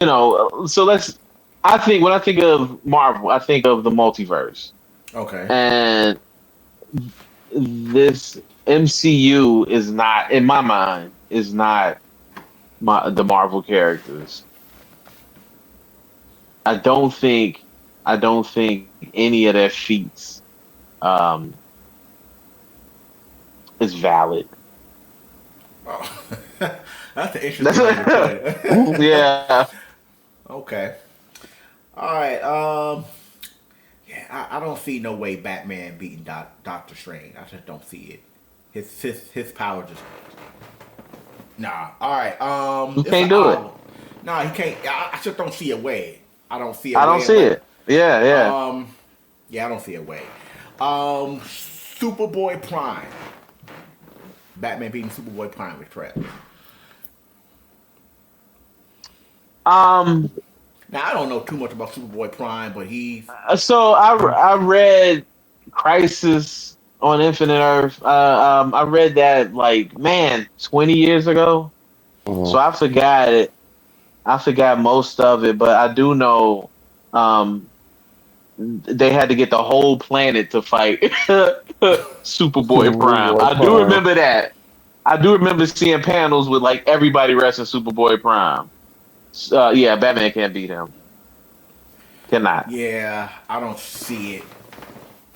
So let's. I think when I think of Marvel, I think of the multiverse, Okay. and this MCU is not, in my mind, is not the Marvel characters. I don't think, I don't think any of their feats um is valid. Oh. That's an interesting way to put it. Yeah. Okay. All right. Yeah, I don't see no way Batman beating Doctor Strange. I just don't see it. His power just nah. All right. You It's an can't do it. odd one. Nah, he can't. I just don't see a way. I don't see a I don't way see unless. it. Yeah, yeah. Yeah, I don't see a way. Superboy Prime. Batman beating Superboy Prime with Prep. Um. Now I don't know too much about Superboy Prime, but he's So I read Crisis on Infinite Earth. I read that like, man, 20 years ago. So Mhm. I forgot it. I forgot most of it, but I do know um they had to get the whole planet to fight Superboy Prime. Boy, I do Prime. remember that. I do remember seeing panels with like everybody wrestling Superboy Prime. Yeah, Batman can't beat him. Cannot. yeah. I don't see it.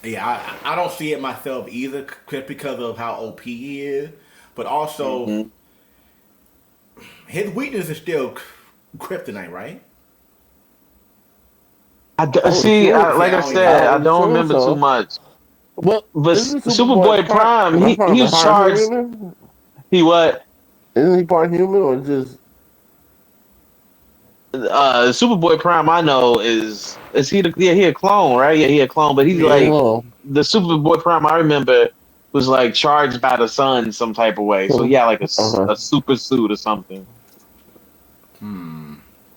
Yeah, I don't see it myself either, just because of how OP he is. But also, Hmm. his weakness is still kryptonite, right? I would See. assume. See, Like I I don't even I said, know. I would don't assume remember too so. much. But But isn't Superboy Superboy part? Prime, Am I he part was part charged. human? He what? Isn't he part human or just? Superboy Prime, I know is he? Yeah, he a clone, right? Yeah, he a clone. But he's Yeah. like No. the Superboy Prime. I remember was like charged by the sun some type of way. So yeah, like Okay. a super suit or something.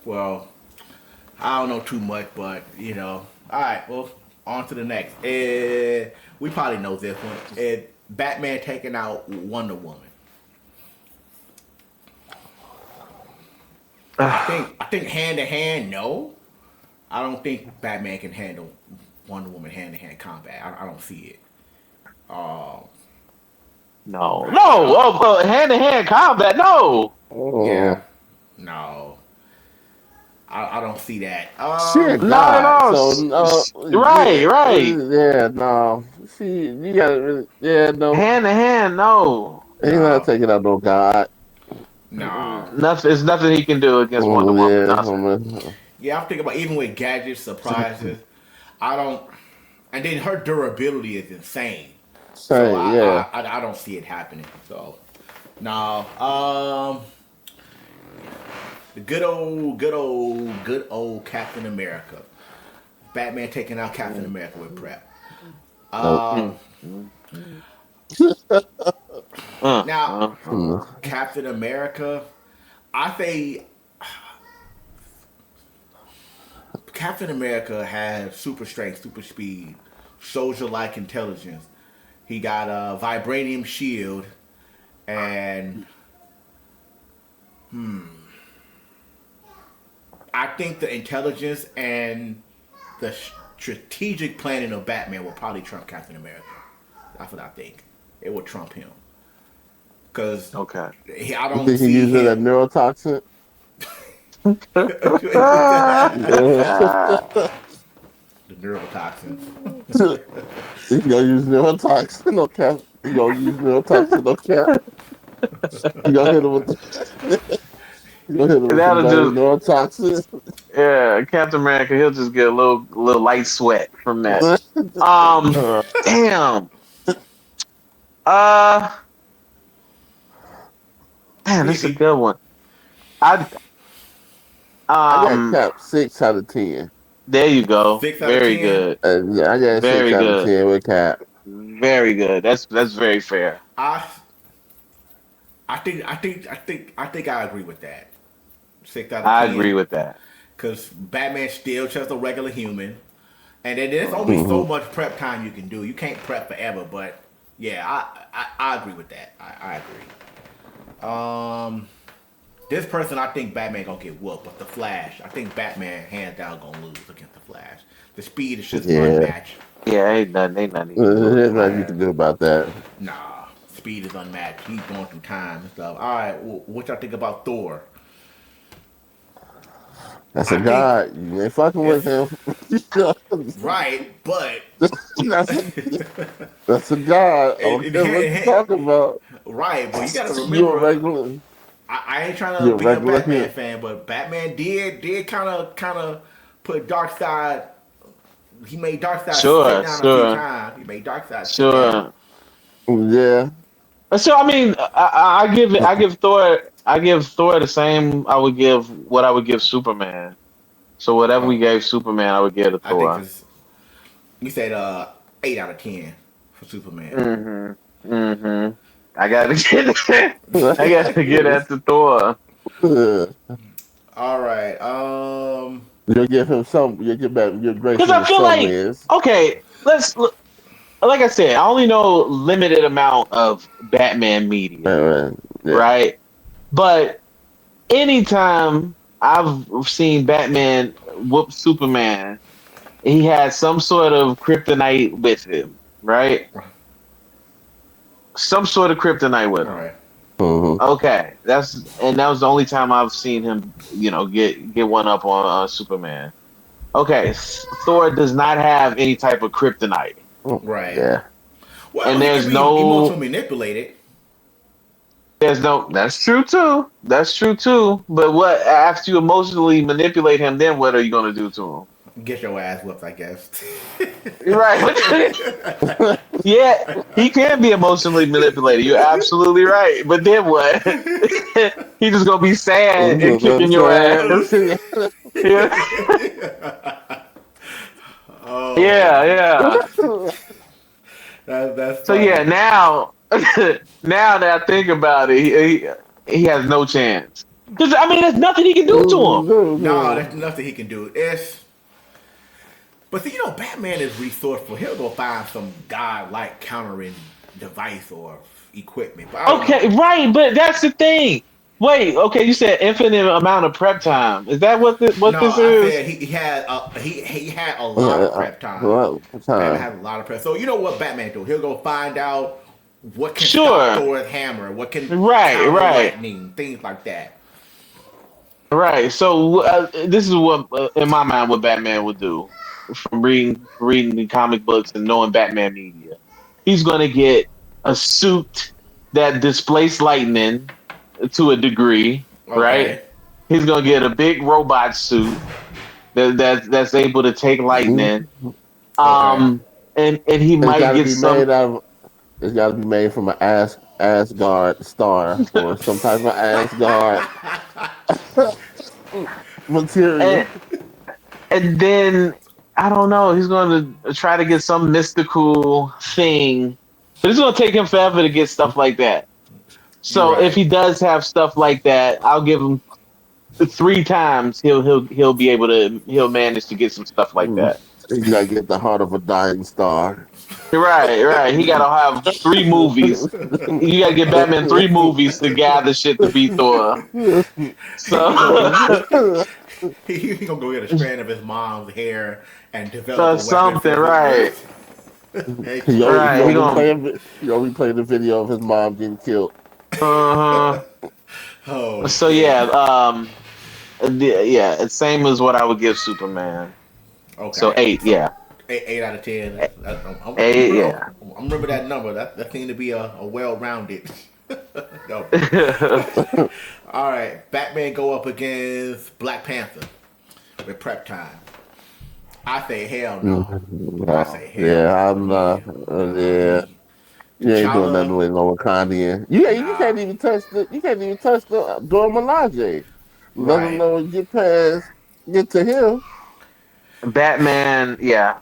Well, I don't know too much, but All right. Well, on to the next. We probably know this one. Batman taking out Wonder Woman. I think hand to hand, no. I don't think Batman can handle Wonder Woman hand to hand combat. I don't see it. Uh, No, no, I, hand to hand combat. No, yeah, Oh, no, I don't see that. she a not at god, all. so no. Right, Yeah, right. yeah, no. See, you gotta really. Yeah, no. Hand to hand, no. He's not No, taking out no god. no. Mm-mm. Nothing. There's nothing he can do against Wonder Woman. Yeah, I Nothing. mean, Yeah, I'm thinking about even with gadgets, surprises. I don't, and then her durability is insane. So same. Yeah. I don't see it happening. So no. The good old Captain America. Batman taking out Captain Mm, America with prep. Nope. Um, mm, mm. now Mm. Captain America, I say Captain America has super strength, super speed, soldier-like intelligence. He got a vibranium shield, and I think the intelligence and the strategic planning of Batman will probably trump Captain America. That's what I think. It will trump him because Okay. I You don't think he see using that him. neurotoxin? The Yeah. neurotoxins. He gonna use neurotoxin, no cap. He gonna use neurotoxin, no cap. He gonna hit him with. He gonna hit him with some That'll just neurotoxin. Yeah, Captain America. He'll just get a little light sweat from that. Um, damn. Uh, man, this is a He, good one. I I got um, Cap 6 out of 10. there you go. 6 out of Very 10. good. Yeah, I got six Very out of good. ten with Cap. Very good. That's very fair. I I think I agree with that. 6 out of I agree 10. with that. Because Batman still just a regular human, and then there's only Hmm. so Hmm. much prep time you can do. You can't prep forever, but yeah, I agree with that. I agree. Um, This person, I think Batman gonna get whooped, but the Flash, I think Batman hands down gonna lose against the Flash. The speed is just Yeah. unmatched. Yeah, ain't nothing you can do There's about nothing you that. can do about that. Nah, speed is unmatched. He's going through time and stuff. All right, what y'all think about Thor? That's a I think god. You ain't fucking with it's him. right, but that's a that's a god. I don't care what you talk about. right, but you got to You a remember. regular. I ain't trying You to a be a regular Batman here. fan, but Batman did kind of put Darkseid. He made Darkseid sit Sure, down a few sure, times. He made Darkseid sit down. sure. Yeah. So I mean, I give Thor the same I would give what I would give Superman. So whatever we Oh, gave Superman, I would give to I think Thor. this. You said 8 out of 10 for Superman. Mm-hmm. I gotta get I gotta get at the Thor. All right. You'll give him some. You'll give back. You'll grace Because him I with feel some like, wins. okay, like I said, I only know limited amount of Batman media, Right. Yeah. right? But anytime I've seen Batman whoop Superman, he had some sort of kryptonite with him, right? Some sort of kryptonite with All him. right. Mm-hmm. Okay, that was the only time I've seen him, get one up on Superman. Okay, Thor does not have any type of kryptonite, Right. Yeah. Well, and he can there's be no, emotionally manipulated. there's no. That's true too. That's true too. But what after you emotionally manipulate him, then what are you gonna do to him? Get your ass whooped, I guess. You're right. Yeah, he can be emotionally manipulated. You're absolutely right. But then what? He just gonna be sad and kicking your ass. Yeah, Oh, yeah, yeah. that's So yeah, funny. now now that I think about it, he has no chance. Because I mean, there's nothing he can do to him. No, there's nothing he can do. But see, Batman is resourceful. He'll go find some godlike countering device or equipment. But I don't know. Okay, right, but that's the thing. Wait, okay, you said infinite amount of prep time. Is that what No, this I is? said he had a lot of Uh, prep time. uh, Batman time. has a lot of prep. So you know what Batman do? He'll go find out what can stop Sure. Thor's hammer, what can Right, counter right, lightning, things like that. right. So this is what, in my mind, what Batman would do from reading the comic books and knowing Batman media. He's going to get a suit that displays lightning to a degree, right? Okay. He's going to get a big robot suit that's able to take lightning. Mhm. Okay. And he It's might got to get be some. made out of. It's got to be made from an Asgard star or some type of Asgard and material. and then I don't know. He's going to try to get some mystical thing, but it's going to take him forever to get stuff like that. You're So if right. he does have stuff like that, I'll give him three times. He'll be able to. He'll manage to get some stuff like Mm. that. You got to get the heart of a dying star. Right, right. He got to have three movies. You got to get Batman three movies to gather shit to beat Thor. He gonna So, he gonna go get a strand of his mom's hair and develop so a weapon something, for right, his. Heck He yeah. always, he right. He always gonna. play he always play the video of his mom getting killed. Uh Oh huh. So shit. yeah, yeah, it's same as what I would give Superman. So Okay. eight, So yeah, 8 out of 10. A- I'm, eight, yeah. I'm remember that number. That seemed to be a well-rounded number. All right. Batman go up against Black Panther with prep time. I say hell no. I say hell Yeah, no. I'm Yeah. not. Yeah, you ain't doing T'Challa. nothing with no Wakandian. You Nah. can't even touch the. You can't even touch the Dora Milaje. Let him Right. know get to him. Batman, yeah.